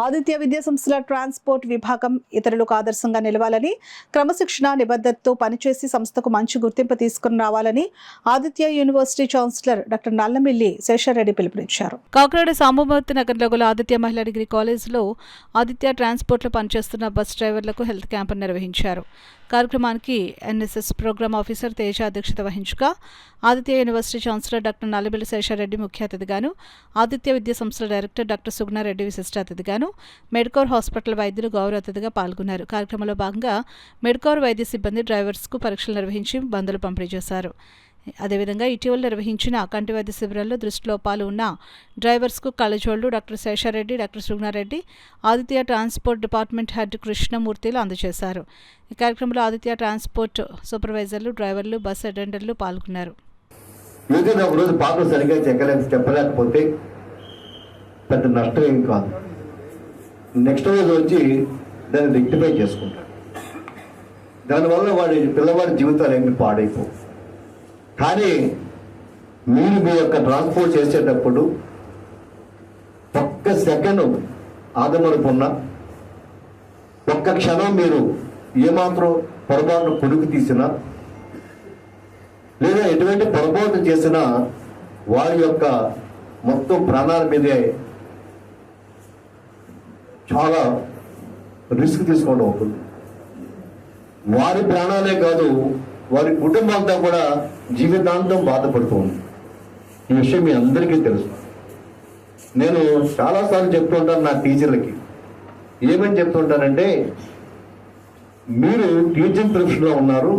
ఆదిత్య విద్యా సంస్థల ట్రాన్స్పోర్ట్ విభాగం ఇతరులకు ఆదర్శంగా నిలవాలని, క్రమశిక్షణ నిబద్ధతతో పనిచేసి సంస్థకు మంచి గుర్తింపు తీసుకుని రావాలని Aditya university chancellor doctor Nallamilli Sesha Reddy పిలుపునిచ్చారు. కాకినాడ సాంబమూర్తి నగర్లో గల ఆదిత్య మహిళా డిగ్రీ కాలేజ్లో ఆదిత్య ట్రాన్స్పోర్ట్లో పనిచేస్తున్న బస్ డ్రైవర్లకు హెల్త్ క్యాంపును నిర్వహించారు. కార్యక్రమానికి ఎన్ఎస్ఎస్ ప్రోగ్రామ్ ఆఫీసర్ తేజ అధ్యక్షత వహించగా Aditya university chancellor doctor Nallamilli Sesha Reddy ముఖ్య అతిథిగాను, ఆదిత్య విద్యా సంస్థల డైరెక్టర్ డాక్టర్ సుగుణారెడ్డి విశిష్ట అతిథిగాను, మెడ్కోర్ హాస్పిటల్ వైద్యులు గౌరవ అతిథిగా పాల్గొన్నారు. కార్యక్రమంలో భాగంగా మెడ్కోర్ వైద్య సిబ్బంది డ్రైవర్స్కు పరీక్షలు నిర్వహించి మందులు పంపిణీ చేశారు. అదేవిధంగా ఇటీవల నిర్వహించిన కంటి వైద్య శిబిరంలో దృష్టిలోపాలు ఉన్న డ్రైవర్స్కు కళ్ళజోళ్లు doctor Sesha Reddy, doctor Suguna Reddy, Aditya transport department head కృష్ణమూర్తిలు అందజేశారు. ఈ కార్యక్రమంలో ఆదిత్య ట్రాన్స్పోర్ట్ సూపర్వైజర్లు, డ్రైవర్లు, బస్ అటెండర్లు పాల్గొన్నారు. రోజు పాటలు సరిగ్గా చెప్పలేకపోతే పెద్ద నష్టం ఏం కాదు. నెక్స్ట్ రోజు వచ్చి దాన్ని రెక్టిఫై చేసుకుంటారు. దానివల్ల పిల్లవాడి జీవితాలు ఏమి పాడైపోవు. కానీ మీరు మీ యొక్క ట్రాన్స్పోర్ట్ చేసేటప్పుడు ఒక్క సెకండ్ ఆదమరుపున్నా, ఒక్క క్షణం మీరు ఏమాత్రం పొరపాటు పొడుగు తీసినా లేదా ఎటువంటి పొరపాటు చేసినా వారి యొక్క మొత్తం ప్రాణాల మీదే చాలా రిస్క్ తీసుకోవడం అవుతుంది. వారి ప్రాణాలే కాదు, వారి కుటుంబం అంతా కూడా జీవితాంతం బాధపడుతుంది. ఈ విషయం మీ అందరికీ తెలుసు. నేను చాలాసార్లు చెప్తుంటాను నా టీచర్లకి. ఏమని చెప్తుంటానంటే, మీరు టీచింగ్ ప్రొఫెషన్లో ఉన్నారు,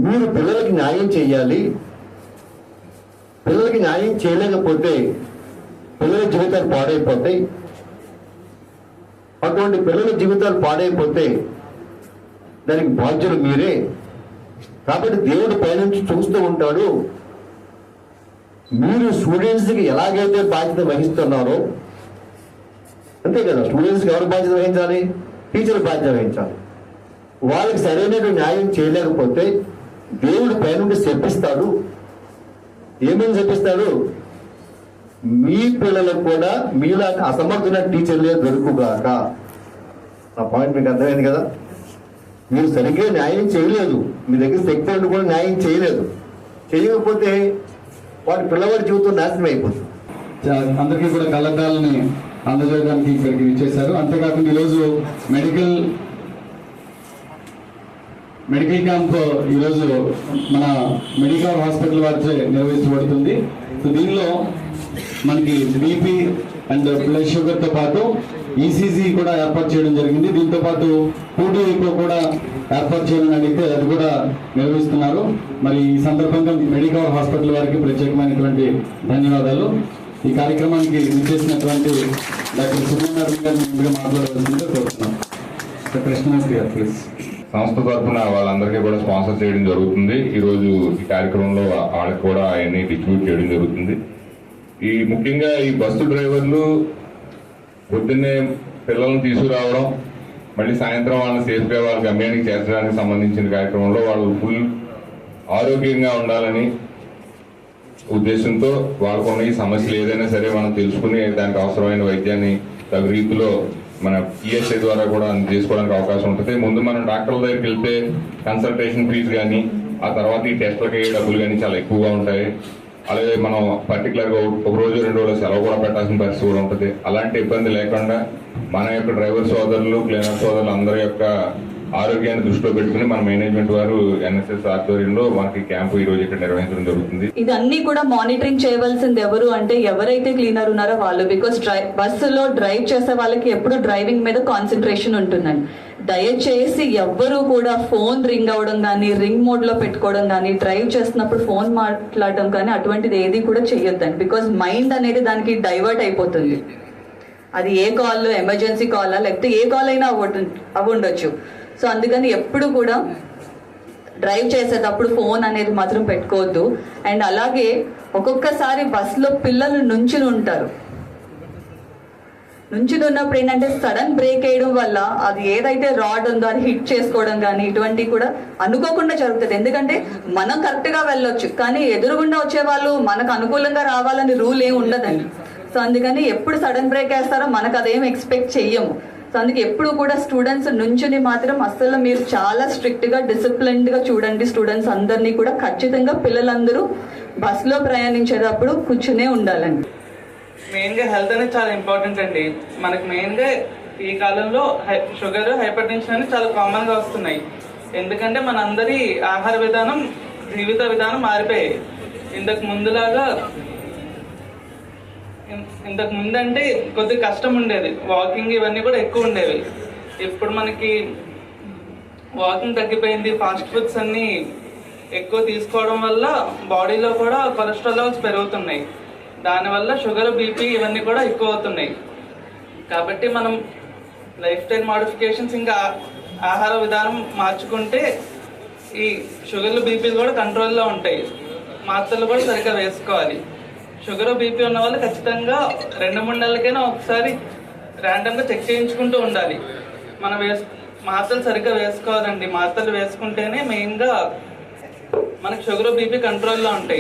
మీరు పిల్లలకి న్యాయం చేయాలి. పిల్లలకి న్యాయం చేయలేకపోతే పిల్లల జీవితాలు పాడైపోతాయి. అటువంటి పిల్లల జీవితాలు పాడైపోతే దానికి బాధ్యులు మీరే. కాబట్టి దేవుడు పైనుంచి చూస్తూ ఉంటాడు. మీరు స్టూడెంట్స్కి ఎలాగైతే బాధ్యత వహిస్తున్నారో అంతే కదా, స్టూడెంట్స్కి ఎవరు బాధ్యత వహించాలి? టీచర్ బాధ్యత వహించాలి. వాళ్ళకి సరైన న్యాయం చేయలేకపోతే దేవుడు పైనుండి శపిస్తాడు. ఏమని శపిస్తాడు? మీ పిల్లలకు కూడా మీలా అసమర్థుల టీచర్లే దొరుకుగాక. నా పాయింట్ మీకు అర్థమైంది కదా. మీరు సరిగ్గా న్యాయం చేయలేదు, మీ దగ్గర శక్తి ఉండి కూడా న్యాయం చేయలేదు. చేయకపోతే వాడి పిల్లవాడి జీవితం నాశనం అయిపోతుంది. అందరికీ కూడా కళ్ళద్దాలని అందజేయడానికి ఇక్కడికి ఇచ్చేశారు. అంతేకాకుండా ఈరోజు మెడికల్ క్యాంప్ ఈరోజు మన మెడికల్ హాస్పిటల్ వారిచే నిర్వహించబడుతుంది. సో దీనిలో మనకి బీపీ అండ్ బ్లడ్ షుగర్తో పాటు ఈసీజీ కూడా ఏర్పాటు చేయడం జరిగింది. దీంతో పాటు 2D ECO కూడా ఏర్పాటు చేయడం అడిగితే అది కూడా నిర్వహిస్తున్నారు. మరి ఈ సందర్భంగా మెడికల్ హాస్పిటల్ వారికి ప్రత్యేకమైనటువంటి ధన్యవాదాలు. ఈ కార్యక్రమానికి విచ్చేసినటువంటి డాక్టర్ సుబ్రహ్మణ్యం గారిని ముందుగా మాట్లాడవలసిందిగా కోరుతున్నాం. కృష్ణమూర్తి గారు ప్లీజ్. సంస్థ తరఫున వాళ్ళందరికీ కూడా స్పాన్సర్ చేయడం జరుగుతుంది. ఈరోజు ఈ కార్యక్రమంలో వాళ్ళకి కూడా అవన్నీ డిస్ట్రిబ్యూట్ చేయడం జరుగుతుంది. ఈ ముఖ్యంగా ఈ బస్సు డ్రైవర్లు పొద్దున్నే పిల్లలను తీసుకురావడం, మళ్ళీ సాయంత్రం వాళ్ళని సేఫ్గా వాళ్ళ గమ్యానికి చేర్చడానికి సంబంధించిన కార్యక్రమంలో వాళ్ళు ఫుల్ ఆరోగ్యంగా ఉండాలని ఉద్దేశంతో వాళ్ళకున్న ఈ సమస్యలు ఏదైనా సరే మనం తెలుసుకుని దానికి అవసరమైన వైద్యాన్ని తగు రీతిలో మన పిఎస్ఐ ద్వారా కూడా చేసుకోవడానికి అవకాశం ఉంటుంది. ముందు మనం డాక్టర్ల దగ్గరికి వెళ్తే కన్సల్టేషన్ ఫీజు కానీ, ఆ తర్వాత ఈ టెస్ట్లకి డబ్బులు కానీ చాలా ఎక్కువగా ఉంటాయి. అలాగే మనం పర్టికులర్గా ఒక రోజు 2 రోజులు సెలవు కూడా పెట్టాల్సిన పరిస్థితి కూడా ఉంటుంది. అలాంటి ఇబ్బంది లేకుండా మన యొక్క డ్రైవర్ సోదరులు, క్లీనర్ సోదరులు అందరి యొక్క ఆరోగ్యాన్ని దృష్టిలో పెట్టుకుని మన మేనేజ్మెంట్ వారు ఎన్ఎస్ఎస్ ఆధ్వర్యంలో మనకి క్యాంపు ఈ రోజు ఇక్కడ నిర్వహించడం జరుగుతుంది. ఇదన్నీ కూడా మానిటరింగ్ చేయవలసింది ఎవరు అంటే ఎవరైతే క్లీనర్ ఉన్నారో వాళ్ళు. బికాస్ బస్సులో డ్రైవ్ చేసే వాళ్ళకి ఎప్పుడు డ్రైవింగ్ మీద కాన్సన్ట్రేషన్ ఉంటుందండి. దయచేసి ఎవ్వరూ కూడా ఫోన్ రింగ్ అవ్వడం కానీ, రింగ్ మోడ్ లో పెట్టుకోవడం కానీ, డ్రైవ్ చేస్తున్నప్పుడు ఫోన్ మాట్లాడడం కానీ అటువంటిది ఏది కూడా చెయ్యొద్దండి. బికాస్ మైండ్ అనేది దానికి డైవర్ట్ అయిపోతుంది. అది ఏ కాల్, ఎమర్జెన్సీ కాలా లేకపోతే ఏ కాల్ అయినా అవ్వండొచ్చు. సో అందుకని ఎప్పుడు కూడా డ్రైవ్ చేసేటప్పుడు ఫోన్ అనేది మాత్రం పెట్టుకోవద్దు. అండ్ అలాగే ఒక్కొక్కసారి బస్సులో పిల్లలు నుంచుని ఉంటారు. నుంచుని ఉన్నప్పుడు ఏంటంటే సడన్ బ్రేక్ వేయడం వల్ల అది ఏదైతే రాడ్ ఉందో అది హిట్ చేసుకోవడం కానీ ఇటువంటివి కూడా అనుకోకుండా జరుగుతుంది. ఎందుకంటే మనం కరెక్ట్గా వెళ్ళొచ్చు, కానీ ఎదురుగుండా వచ్చే వాళ్ళు మనకు అనుకూలంగా రావాలని రూల్ ఏమి ఉండదండి. సో అందుకని ఎప్పుడు సడన్ బ్రేక్ వేస్తారో మనకు అదేం ఎక్స్పెక్ట్ చెయ్యము. సో అందుకే ఎప్పుడు కూడా స్టూడెంట్స్ నుంచుని మాత్రం అస్సలు మీరు చాలా స్ట్రిక్ట్గా డిసిప్లిన్డ్గా చూడండి. స్టూడెంట్స్ అందరినీ కూడా ఖచ్చితంగా పిల్లలందరూ బస్సులో ప్రయాణించేటప్పుడు కూర్చునే ఉండాలండి. మెయిన్గా హెల్త్ అనేది చాలా ఇంపార్టెంట్ అండి. మనకు మెయిన్గా ఈ కాలంలో షుగర్, హైపర్ టెన్షన్ అనేది చాలా కామన్గా వస్తున్నాయి. ఎందుకంటే మనందరి ఆహార విధానం, జీవిత విధానం మారిపోయాయి. ఇంతకు ముందంటే కొద్దిగా కష్టం ఉండేది, వాకింగ్ ఇవన్నీ కూడా ఎక్కువ ఉండేవి. ఇప్పుడు మనకి వాకింగ్ తగ్గిపోయింది, ఫాస్ట్ ఫుడ్స్ అన్నీ ఎక్కువ తీసుకోవడం వల్ల బాడీలో కూడా కొలెస్ట్రాల్ లెవెల్స్ పెరుగుతున్నాయి. దానివల్ల షుగర్, బీపీ ఇవన్నీ కూడా ఎక్కువ అవుతున్నాయి. కాబట్టి మనం లైఫ్ స్టైల్ మోడిఫికేషన్స్ ఇంకా ఆహార విధానం మార్చుకుంటే ఈ షుగర్లు, బీపీలు కూడా కంట్రోల్లో ఉంటాయి. మాత్రలు కూడా సరిగ్గా వేసుకోవాలి. షుగర్, బీపీ ఉన్న వాళ్ళు ఖచ్చితంగా 2-3 నెలలకైనా ఒకసారి ర్యాండమ్గా చెక్ చేయించుకుంటూ ఉండాలి. మనం మాత్రలు సరిగ్గా వేసుకోవాలండి. మాత్రలు వేసుకుంటేనే మెయిన్గా మనకు షుగర్, బీపీ కంట్రోల్లో ఉంటాయి.